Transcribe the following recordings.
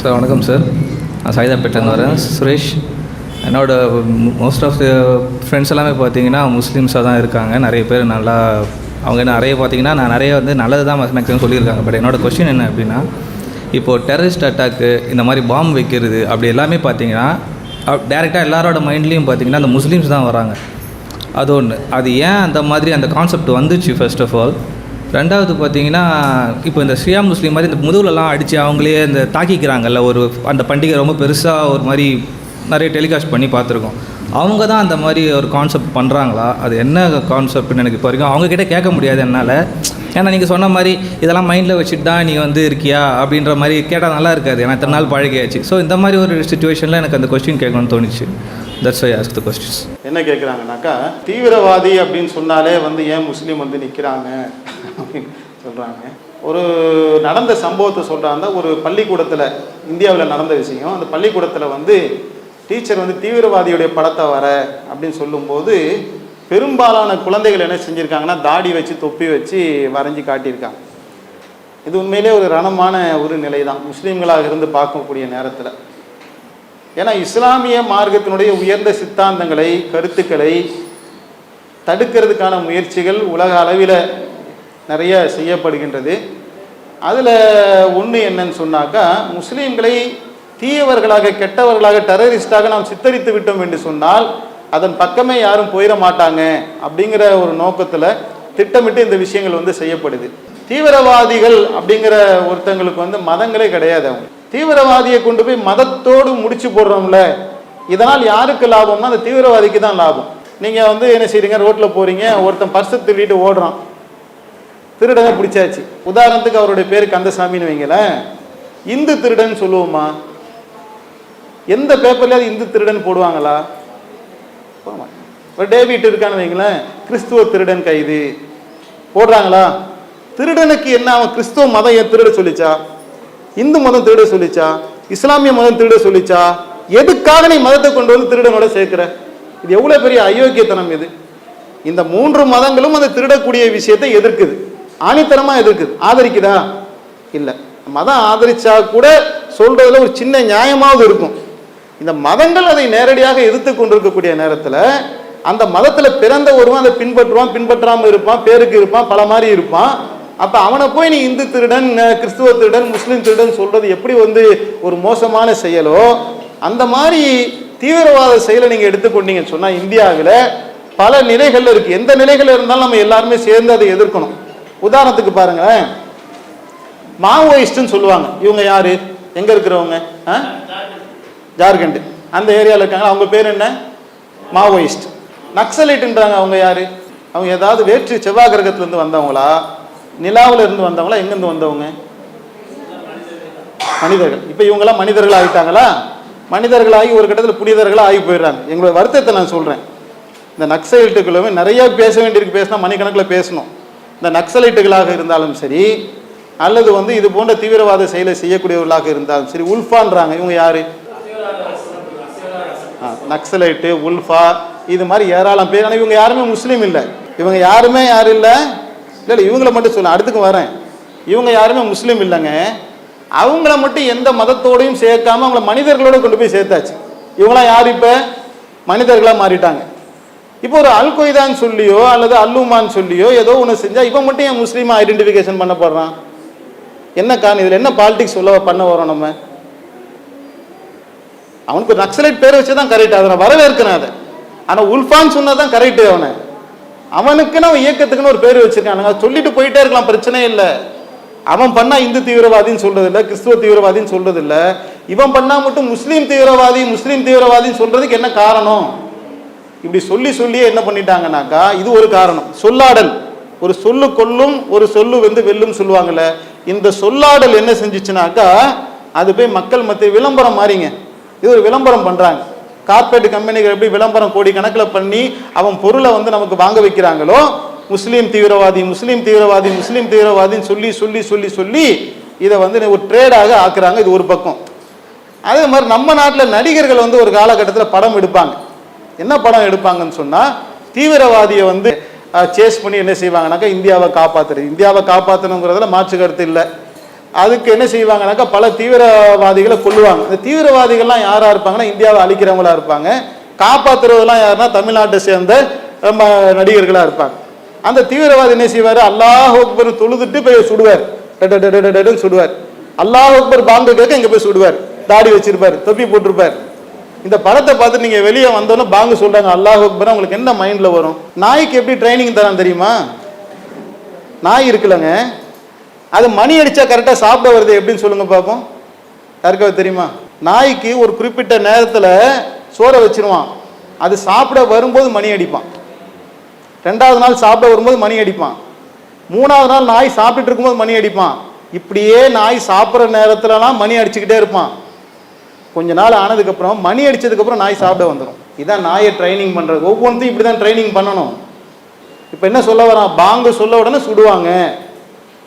Sir வணக்கம் sir. நான் சைதாப்பேட்டிலேருந்து வரேன். சுரேஷ். என்னோட மோஸ்ட் ஆஃப் த ஃப்ரெண்ட்ஸ் எல்லாமே பார்த்தீங்கன்னா முஸ்லீம்ஸாக தான் இருக்காங்க. நிறைய பேர் நல்லா அவங்க நிறைய பார்த்தீங்கன்னா நான் நிறைய நல்லது தான் மேக்ஸிமம் சொல்லியிருக்காங்க. பட் என்னோடய கொஸ்டின் என்ன அப்படின்னா, இப்போது டெரரிஸ்ட் அட்டாக்கு இந்த மாதிரி பாம்பு வைக்கிறது அப்படி எல்லாமே பார்த்தீங்கன்னா டேரெக்டாக எல்லாரோட மைண்ட்லேயும் பார்த்தீங்கன்னா அந்த முஸ்லீம்ஸ் தான் வராங்க. அது ஒன்று. அது ஏன் அந்த மாதிரி அந்த கான்செப்ட் வந்துச்சு ஃபர்ஸ்ட் ஆஃப் ஆல். ரெண்டாவது பார்த்தீங்கன்னா இப்போ இந்த ஷியா முஸ்லீம் மாதிரி இந்த முதுகுலலாம் அடித்து அவங்களே இந்த தாக்கிக்கிறாங்கல்ல, ஒரு அந்த பண்டிகை ரொம்ப பெருசாக ஒரு மாதிரி நிறைய டெலிகாஸ்ட் பண்ணி பார்த்துருக்கோம். அவங்க தான் அந்த மாதிரி ஒரு கான்செப்ட் பண்ணுறாங்களா? அது என்ன கான்செப்ட்னு எனக்கு இப்போ வரைக்கும் அவங்கக்கிட்ட கேட்க முடியாது என்னால். ஏன்னா நீங்கள் சொன்ன மாதிரி இதெல்லாம் மைண்டில் வச்சுட்டு தான் நீ இருக்கியா அப்படின்ற மாதிரி கேட்டால் நல்லா இருக்காது. ஏன்னா இத்தனை நாள் பழகியாச்சு. ஸோ இந்த மாதிரி ஒரு சுச்சுவேஷனில் எனக்கு அந்த கொஸ்டின் கேட்கணும்னு தோணுச்சு. That's why ask the questions. என்ன கேட்குறாங்கனாக்கா, தீவிரவாதி அப்படின்னு சொன்னாலே ஏன் முஸ்லீம் நிற்கிறாங்க அப்படின்னு சொல்கிறாங்க. ஒரு நடந்த சம்பவத்தை சொல்கிறாங்க. ஒரு பள்ளிக்கூடத்தில், இந்தியாவில் நடந்த விஷயம். அந்த பள்ளிக்கூடத்தில் டீச்சர் தீவிரவாதியுடைய படத்தை வர அப்படின்னு சொல்லும்போது பெரும்பாலான குழந்தைகள் என்ன செஞ்சுருக்காங்கன்னா தாடி வச்சு தொப்பி வச்சு வரைஞ்சி காட்டியிருக்காங்க. இது உண்மையிலே ஒரு ரணமான ஒரு நிலை தான் முஸ்லீம்களாக இருந்து பார்க்கக்கூடிய நேரத்தில். ஏன்னா இஸ்லாமிய மார்க்கத்தினுடைய உயர்ந்த சித்தாந்தங்களை, கருத்துக்களை தடுக்கிறதுக்கான முயற்சிகள் உலக அளவில் நிறைய செய்யப்படுகின்றது. அதில் ஒன்று என்னன்னு சொன்னாக்கா, முஸ்லீம்களை தீயவர்களாக, கெட்டவர்களாக, டெரரிஸ்டாக நாம் சித்தரித்து விட்டோம் என்று சொன்னால் அதன் பக்கமே யாரும் போயிட மாட்டாங்க அப்படிங்கிற ஒரு நோக்கத்தில் திட்டமிட்டு இந்த விஷயங்கள் செய்யப்படுது. தீவிரவாதிகள் அப்படிங்கிற ஒருத்தங்களுக்கு மதங்களே கிடையாது. அவங்க தீவிரவாதியை கொண்டு போய் மதத்தோடு முடிச்சு போடுறோம்ல, இதனால் யாருக்கு லாபம்னா அந்த தீவிரவாதிக்கு தான் லாபம். நீங்கள் என்ன செய்றீங்க, ரோட்டில் போகிறீங்க, ஒருத்தன் பர்ஸை திருடிட்டு ஓடுறான், திருடனை பிடிச்சாச்சு. உதாரணத்துக்கு அவருடைய பேர் கந்தசாமின்னு வைங்களேன். இந்து திருடன் சொல்லுவோமா? எந்த பேப்பர்லையாவது இந்து திருடன் போடுவாங்களா? ஒரு டேவிட் இருக்கான்னு வைங்களேன், கிறிஸ்துவ திருடன் கைது போடுறாங்களா? திருடனுக்கு என்ன, அவன் கிறிஸ்துவ மதம் திருட சொல்லிச்சா, இந்து மதம் திருட சொல்லிச்சா, இஸ்லாமிய மதம் திருட சொல்லிச்சா? எதுக்காக நீ மதத்தை கொண்டு திருடனோட சேர்க்கிற? இது எவ்வளவு பெரிய அயோக்கியத்தனம் இது. இந்த மூன்று மதங்களும் அந்த திருடக்கூடிய விஷயத்தை எதிர்க்குது, ஆணித்தனமா எதிர்க்குது. ஆதரிக்குதா? இல்லை. மதம் ஆதரிச்சா கூட சொல்றதுல ஒரு சின்ன நியாயமாவது இருக்கும். இந்த மதங்கள் அதை நேரடியாக எதிர்த்து கொண்டிருக்கக்கூடிய நேரத்தில் அந்த மதத்தில் பிறந்த ஒருவன் அதை பின்பற்றுவான், பின்பற்றாமல் இருப்பான், பேருக்கு இருப்பான், பல மாதிரி இருப்பான். அப்போ அவனை போய் நீ இந்து திருடன், கிறிஸ்துவ திருடன், முஸ்லீம் திருடன் சொல்றது எப்படி ஒரு மோசமான செயலோ, அந்த மாதிரி தீவிரவாத செயலை நீங்கள் எடுத்துக்கொண்டீங்கன்னு சொன்னால் இந்தியாவில் பல நிலைகள் இருக்கு. எந்த நிலைகள் இருந்தாலும் நம்ம எல்லாருமே சேர்ந்து அதை எதிர்க்கணும். உதாரணத்துக்கு பாருங்களேன், மாவோயிஸ்ட்னு சொல்லுவாங்க. இவங்க யாரு, எங்க இருக்கிறவங்க? ஜார்க்கண்ட் அந்த ஏரியாவில் இருக்காங்க. அவங்க பேர் என்ன? மாவோயிஸ்ட். நக்சலைட்ன்றாங்க. அவங்க யாரு? அவங்க ஏதாவது வேற்று செவ்வாய் கிரகத்திலிருந்து வந்தவங்களா, நிலாவில் இருந்து வந்தவங்களா, எங்கிருந்து வந்தவங்க? மனிதர்கள். இப்போ இவங்கெல்லாம் மனிதர்கள் ஆகிட்டாங்களா? மனிதர்களாகி ஒரு கட்டத்தில் புனிதர்களாக ஆகி போயிடுறாங்க. எங்களோட வருத்தத்தை நான் சொல்கிறேன். இந்த நக்சலைட்டுகளுமே நிறைய பேச வேண்டியிருக்கு, பேசினா மணிக்கணக்கில் பேசணும். இந்த நக்சலைட்டுகளாக இருந்தாலும் சரி, அல்லது இது போன்ற தீவிரவாத செயலை செய்யக்கூடியவர்களாக இருந்தாலும் சரி, உல்ஃபான்றாங்க. இவங்க யாரு? நக்சலைட்டு, உல்ஃபா, இது மாதிரி ஏராளம் பேர். ஆனால் இவங்க யாருமே முஸ்லீம் இல்லை. இவங்க யாருமே யாரும் இல்லை. இல்லை இவங்கள மட்டும் சொல்ல, அடுத்துக்கு வரேன். இவங்க யாருமே முஸ்லீம் இல்லைங்க. அவங்கள மட்டும் எந்த மதத்தோடையும் சேர்க்காம அவங்கள மனிதர்களோட கொண்டு போய் சேர்த்தாச்சு. இவங்களாம் யார்? இப்போ மனிதர்களாக மாறிட்டாங்க. இப்போ ஒரு அல் கொய்தான்னு சொல்லியோ அல்லது அல்லுமான்னு சொல்லியோ ஏதோ ஒன்று செஞ்சால் இவன் மட்டும் என் முஸ்லீமாக ஐடென்டிஃபிகேஷன் பண்ணப்படுறான். என்ன காரணம்? இதில் என்ன பாலிடிக்ஸ் பண்ண வரோம் நம்ம? அவனுக்கு நக்சலைட் பேர் வச்சு தான் கரெக்ட், அதை நான் வரவேற்கிறேன். அதை ஆனால் உல்ஃபான்னு சொன்னா தான் கரெக்டு. அவனுக்குன்னு அவன் இயக்கத்துக்குன்னு ஒரு பேர் வச்சிருக்கானுங்க. சொல்லிட்டு போயிட்டே இருக்கலாம், பிரச்சனையே இல்லை. அவன் பண்ணா இந்து தீவிரவாதின்னு சொல்றது இல்லை, கிறிஸ்துவ தீவிரவாதின்னு சொல்றது இல்லை. இவன் பண்ணா மட்டும் முஸ்லீம் தீவிரவாதி, முஸ்லீம் தீவிரவாதின்னு சொல்றதுக்கு என்ன காரணம்? இப்படி சொல்லியே என்ன பண்ணிட்டாங்கன்னாக்கா, இது ஒரு காரணம். சொல்லாடல், ஒரு சொல்லு கொல்லும், ஒரு சொல்லு வெல்லும் சொல்லுவாங்கல்ல. இந்த சொல்லாடல் என்ன செஞ்சிச்சுனாக்கா, அது போய் மக்கள் மத்திய விளம்பரம் மாறிங்க. இது ஒரு விளம்பரம் பண்றாங்க. கார்பரேட் கம்பெனிகள் எப்படி விளம்பரம் கோடி கணக்கில் பண்ணி அவன் பொருளை நமக்கு வாங்க வைக்கிறாங்களோ, முஸ்லீம் தீவிரவாதி, முஸ்லீம் தீவிரவாதி, முஸ்லீம் தீவிரவாதின்னு சொல்லி இதை ஒரு ட்ரேடாக ஆக்குறாங்க. இது ஒரு பக்கம். அதே மாதிரி நம்ம நாட்டில் நடிகர்கள் ஒரு காலகட்டத்தில் படம் எடுப்பாங்க. என்ன படம் எடுப்பாங்கன்னு சொன்னால், தீவிரவாதியை சேஸ் பண்ணி என்ன செய்வாங்கன்னாக்கா இந்தியாவை காப்பாற்றுறது. இந்தியாவை காப்பாற்றணுங்கிறதுல மாற்று கருத்து இல்லை. அதுக்கு என்ன செய்வாங்கனாக்கா பல தீவிரவாதிகளை கொல்லுவாங்க. இந்த தீவிரவாதிகள்லாம் யாரா இருப்பாங்கன்னா இந்தியாவை அழிக்கிறவங்களா இருப்பாங்க. காப்பாத்துறதெல்லாம் யாருன்னா தமிழ்நாட்டை சேர்ந்த நடிகர்களா இருப்பாங்க. அந்த தீவிரவாதி என்ன செய்வாரு, அல்லாஹ் அக்பர் தொழுதுட்டு போய் சுடுவார், சுடுவார். அல்லாஹ் அக்பர் பாங்கு கேட்க இங்க போய் சுடுவார். தாடி வச்சிருப்பார், தொப்பி போட்டிருப்பார். இந்த படத்தை பார்த்து நீங்க வெளியே வந்தோன்னு பாங்கு சொல்றாங்க அல்லாஹ் அக்பர், உங்களுக்கு என்ன மைண்ட்ல வரும்? நாய்க்கு எப்படி ட்ரைனிங் தரான் தெரியுமா? நாய் இருக்குல்லங்க, அது மணி அடிச்சா கரெக்டா சாப்பிட வருது எப்படின்னு சொல்லுங்க பார்ப்போம். யாருக்காவது தெரியுமா? நாய்க்கு ஒரு குறிப்பிட்ட நேரத்துல சோறை வச்சிருவான், அது சாப்பிட வரும்போது மணி அடிப்பான். 2வது நாள் சாப்பிட வரும்போது மணி அடிப்பான். 3வது நாள் நாய் சாப்பிட்டு இருக்கும்போது மணி அடிப்பான். இப்படியே நாய் சாப்பிட்ற நேரத்துலலாம் மணி அடிச்சுக்கிட்டே இருப்பான். கொஞ்ச நாள் ஆனதுக்கு அப்புறம் மணி அடிச்சதுக்கு அப்புறம் நாய் சாப்பிட வந்துடும். இதான் நாயை ட்ரைனிங் பண்றது. ஒவ்வொன்றையும் இப்படிதான் ட்ரைனிங் பண்ணணும். இப்ப என்ன சொல்ல வரான், பாங்கு சொல்ல உடனே சுடுவாங்க,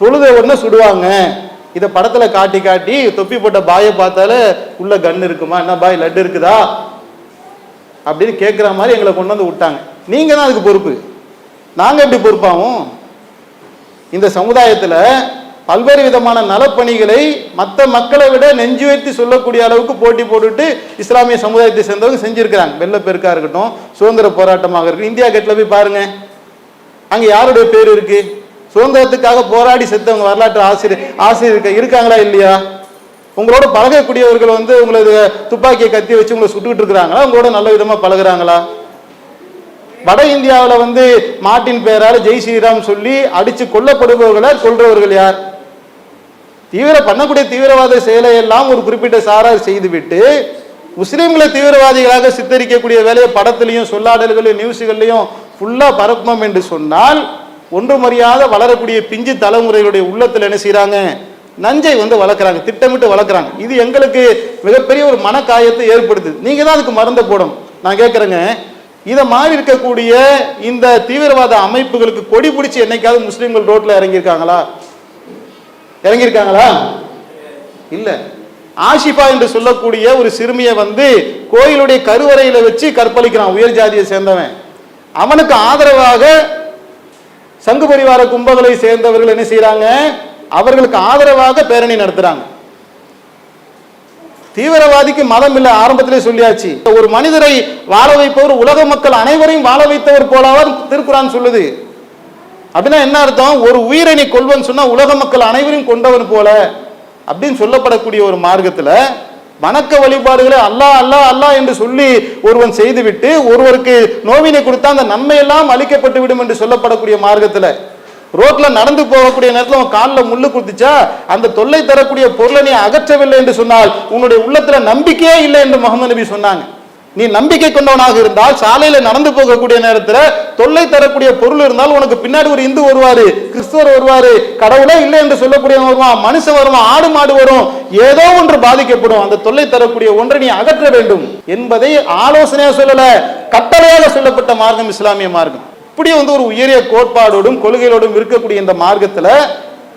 தொழுத உடனே சுடுவாங்க. இதை படத்துல காட்டி காட்டி தொப்பி போட்ட பாயை பார்த்தாலே உள்ள கன் இருக்குமா, என்ன பாய் லட்டு இருக்குதா அப்படின்னு கேட்குற மாதிரி எங்களை கொண்டு வந்து விட்டாங்க. நீங்க தான் அதுக்கு பொறுப்பு, நாங்க எப்படி பொறுப்பாகும்? இந்த சமுதாயத்துல பல்வேறு விதமான நலப்பணிகளை மற்ற மக்களை விட நெஞ்சு வைத்து சொல்லக்கூடிய அளவுக்கு போட்டி போட்டுட்டு இஸ்லாமிய சமுதாயத்தை சேர்ந்தவங்க செஞ்சிருக்கிறாங்க. வெள்ளப்பெருக்கா இருக்கட்டும், சுதந்திர போராட்டமாக இருக்கட்டும். இந்தியா கேட்ல போய் பாருங்க, அங்க யாருடைய பேர் இருக்கு? சுதந்திரத்துக்காக போராடி செத்தவங்க வரலாற்று ஆசிரியர் இருக்காங்களா இல்லையா? உங்களோட பழகக்கூடியவர்கள் உங்களது துப்பாக்கியை கத்தி வச்சு உங்களை சுட்டுக்கிட்டு இருக்கிறாங்களா? உங்களோட நல்ல விதமா பழகுறாங்களா? வட இந்தியாவில் மாட்டின் பெயரால் ஜெய் ஸ்ரீராம் சொல்லி அடிச்சு கொல்லப்படுபவர்களா, கொல்றவர்கள் யார்? பண்ணக்கூடிய தீவிரவாத செயலை எல்லாம் ஒரு குறிப்பிட்ட சாரார் செய்துவிட்டு முஸ்லிம்களை தீவிரவாதிகளாக சித்தரிக்கக்கூடிய வேலையை படத்திலையும் சொல்லாடல்களையும் நியூஸுகள்லையும் ஃபுல்லா பரப்பணும் என்று சொன்னால் ஒன்றுமறியாத வளரக்கூடிய பிஞ்சு தலைமுறைகளுடைய உள்ளத்தில் என்ன செய்யறாங்க, நஞ்சை வளர்க்குறாங்க, திட்டமிட்டு வளர்க்குறாங்க. இது எங்களுக்கு மிகப்பெரிய ஒரு மனக்காயத்தை ஏற்படுத்துது. நீங்க தான் அதுக்கு மருந்த போடும். நான் கேட்குறேங்க, இதை மாதிரி இருக்கக்கூடிய இந்த தீவிரவாத அமைப்புகளுக்கு கொடி பிடிச்சி என்னைக்காவது முஸ்லிம்கள் ரோட்ல இறங்கியிருக்காங்களா? இல்ல. ஆஷிஃபா என்று சொல்லக்கூடிய ஒரு சிறுமியை கோயிலுடைய கருவறையில வச்சு கற்பழிக்கிறான், உயர் ஜாதியை சேர்ந்தவன். அவனுக்கு ஆதரவாக சங்கு பரிவார கும்பலை சேர்ந்தவர்கள் என்ன செய்யறாங்க, அவர்களுக்கு ஆதரவாக பேரணி நடத்துறாங்க. தீவிரவாதிக்கு மதம் இல்லை, ஆரம்பத்திலே சொல்லியாச்சு. ஒரு மனிதரை வாழ வைப்பவர் உலக மக்கள் அனைவரையும் வாழ வைத்தவர் போலவர் திருக்குரான் சொல்லுது. அப்படின்னா என்ன அர்த்தம்? ஒரு உயிரை நீ கொள்வன் சொன்னா உலக மக்கள் அனைவரையும் கொண்டவன் போல அப்படின்னு சொல்லப்படக்கூடிய ஒரு மார்க்கத்துல வணக்க வழிபாடுகளை அல்லாஹ் அல்லாஹ் அல்லாஹ் என்று சொல்லி ஒருவன் செய்துவிட்டு ஒருவருக்கு நோவினை கொடுத்தா அந்த நன்மை எல்லாம் அளிக்கப்பட்டு விடும் என்று சொல்லப்படக்கூடிய மார்க்கத்துல ரோட்ல நடந்து போகக்கூடிய நேரத்தில் உன் காலில் முள்ளு குத்திச்சா அந்த தொல்லை தரக்கூடிய பொருளை நீ அகற்றவில்லை என்று சொன்னால் உன்னுடைய உள்ளத்துல நம்பிக்கையே இல்லை என்று முகமது நபி சொன்னாங்க. நீ நம்பிக்கை கொண்டவனாக இருந்தால் சாலையில நடந்து போகக்கூடிய நேரத்துல தொல்லை தரக்கூடிய பொருள் இருந்தால் உனக்கு பின்னாடி ஒரு இந்து வருவாரு, கிறிஸ்துவர் வருவாரு, கடவுளே இல்லை என்று சொல்லக்கூடிய வருவான், மனுஷன் வருவான், ஆடு மாடு வரும், ஏதோ ஒன்று பாதிக்கப்படும். அந்த தொல்லை தரக்கூடிய ஒன்றை நீ அகற்ற வேண்டும் என்பதை ஆலோசனையா சொல்லல, கட்டளையாக சொல்லப்பட்ட மார்க்கம் இஸ்லாமிய மார்க்கம். இப்படி ஒரு உயரிய கோட்பாடோடும் கொள்கையோடும் இருக்கக்கூடிய இந்த மார்க்கத்துல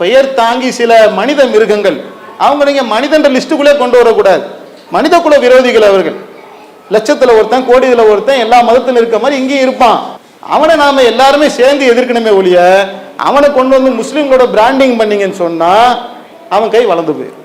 பெயர் தாங்கி சில மனித மிருகங்கள், அவங்க நீங்க மனிதன்ற லிஸ்டுக்குள்ளே கொண்டு வரக்கூடாது. மனித குல விரோதிகள் அவர்கள். லட்சத்துல ஒருத்தன், கோடியில ஒருத்தன், எல்லா மதத்தில் இருக்க மாதிரி இங்கேயும் இருப்பான். அவனை நாம எல்லாருமே சேர்ந்து எதிர்க்கணுமே ஒழிய அவனை கொண்டு முஸ்லீம்களோட பிராண்டிங் பண்ணீங்கன்னு சொன்னா அவன் கை வளர்ந்து போயிடும்.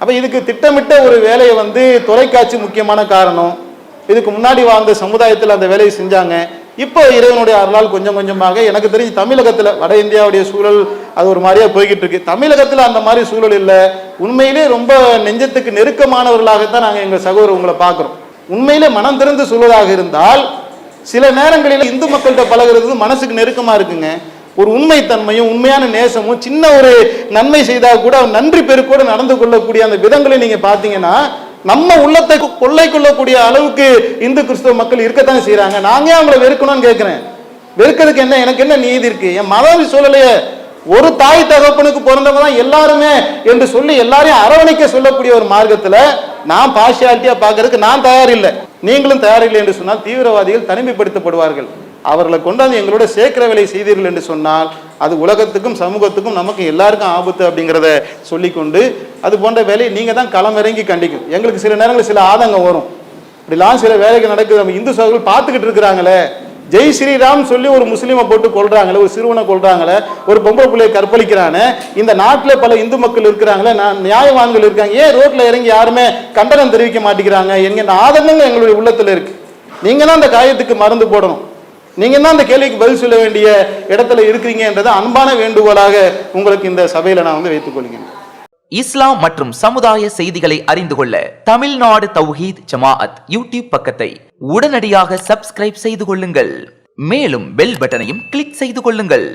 அப்ப இதுக்கு திட்டமிட்ட ஒரு வேலையை தொலைக்காட்சி முக்கியமான காரணம். இதுக்கு முன்னாடி வாழ்ந்த சமுதாயத்தில் அந்த வேலையை செஞ்சாங்க. இப்போ இறைவனுடைய அருளால் கொஞ்சம் கொஞ்சமாக எனக்கு தெரிஞ்சு தமிழகத்தில், வட இந்தியாவுடைய சூழல் அது ஒரு மாதிரியா போய்கிட்டு இருக்கு. தமிழகத்தில் அந்த மாதிரி சூழல் இல்லை. உண்மையிலே ரொம்ப நெஞ்சத்துக்கு நெருக்கமானவர்களாகத்தான் நாங்கள் எங்கள் சகோதரர் உங்களை பார்க்குறோம். உண்மையிலே மனம் திறந்து சொல்வதாக இருந்தால் சில நேரங்களில் இந்து மக்கள்கிட்ட பழகிறது மனசுக்கு நெருக்கமா இருக்குங்க. ஒரு உண்மைத்தன்மையும் உண்மையான நேசமும், சின்ன ஒரு நன்மை செய்தால் கூட நன்றி பெருக்கோடு நடந்து கொள்ளக்கூடிய அந்த விதங்களை நீங்க பார்த்தீங்கன்னா நம்ம உள்ளத்தை கொள்ளை கொள்ளக்கூடிய அளவுக்கு இந்து கிறிஸ்தவ மக்கள் இருக்கத்தான் செய்யறாங்க. நாங்க அவங்களை வெறுக்கணும்னு கேட்கிறேன். வெறுக்கிறதுக்கு என்ன, எனக்கு என்ன நீதி இருக்கு? என் மதம் சொல்லலையே, ஒரு தாய் தகப்பனுக்கு பிறந்தவங்க தான் எல்லாருமே என்று சொல்லி எல்லாரையும் அரவணைக்க சொல்லக்கூடிய ஒரு மார்க்கத்துல நான் பார்ஷியாலிட்டியா பார்க்கறதுக்கு நான் தயார் இல்லை, நீங்களும் தயாரில்லை என்று சொன்னால் தீவிரவாதிகள் தனிமைப்படுத்தப்படுவார்கள். அவர்களை கொண்டாந்து எங்களோட சேர்க்கிற வேலை செய்தீர்கள் என்று சொன்னால் அது உலகத்துக்கும் சமூகத்துக்கும் நமக்கு எல்லாருக்கும் ஆபத்து அப்படிங்கிறத சொல்லிக்கொண்டு அது போன்ற வேலையை நீங்க தான் களம் இறங்கி கண்டிக்கும். எங்களுக்கு சில நேரங்களில் சில ஆதங்கம் வரும், இப்படிலாம் சில வேலைகள் நடக்குது, நம்ம இந்து சகோதரர்கள் பார்த்துக்கிட்டு இருக்கிறாங்களே, ஜெய் ஸ்ரீராம் சொல்லி ஒரு முஸ்லீமை போட்டு கொள்றாங்களே, ஒரு சிறுவனை கொள்றாங்களே, ஒரு பொம்பளை பிள்ளையை கற்பழிக்கிறானே, இந்த நாட்டில் பல இந்து மக்கள் இருக்கிறாங்களே, நியாயவான்கள் இருக்காங்க, ஏன் ரோட்ல இறங்கி யாருமே கண்டனம் தெரிவிக்க மாட்டேங்கிறாங்க என்கிற ஆதங்கங்கள் எங்களுடைய உள்ளத்தில் இருக்கு. நீங்க தான் அந்த காயத்துக்கு மருந்து போடணும், நீங்க தான் அந்த கேள்விக்கு பதில் சொல்ல வேண்டிய இடத்துல இருக்கிறீங்க என்றதை அன்பான வேண்டுகோளாக உங்களுக்கு இந்த சபையில நான் வந்து வைத்துக் கொள்கிறேன். இஸ்லாம் மற்றும் சமுதாய செய்திகளை அறிந்து கொள்ள தமிழ்நாடு தௌஹீத் ஜமாஅத் யூடியூப் பக்கத்தை உடனடியாக சப்ஸ்கிரைப் செய்து கொள்ளுங்கள். மேலும் பெல் பட்டனையும் கிளிக் செய்து கொள்ளுங்கள்.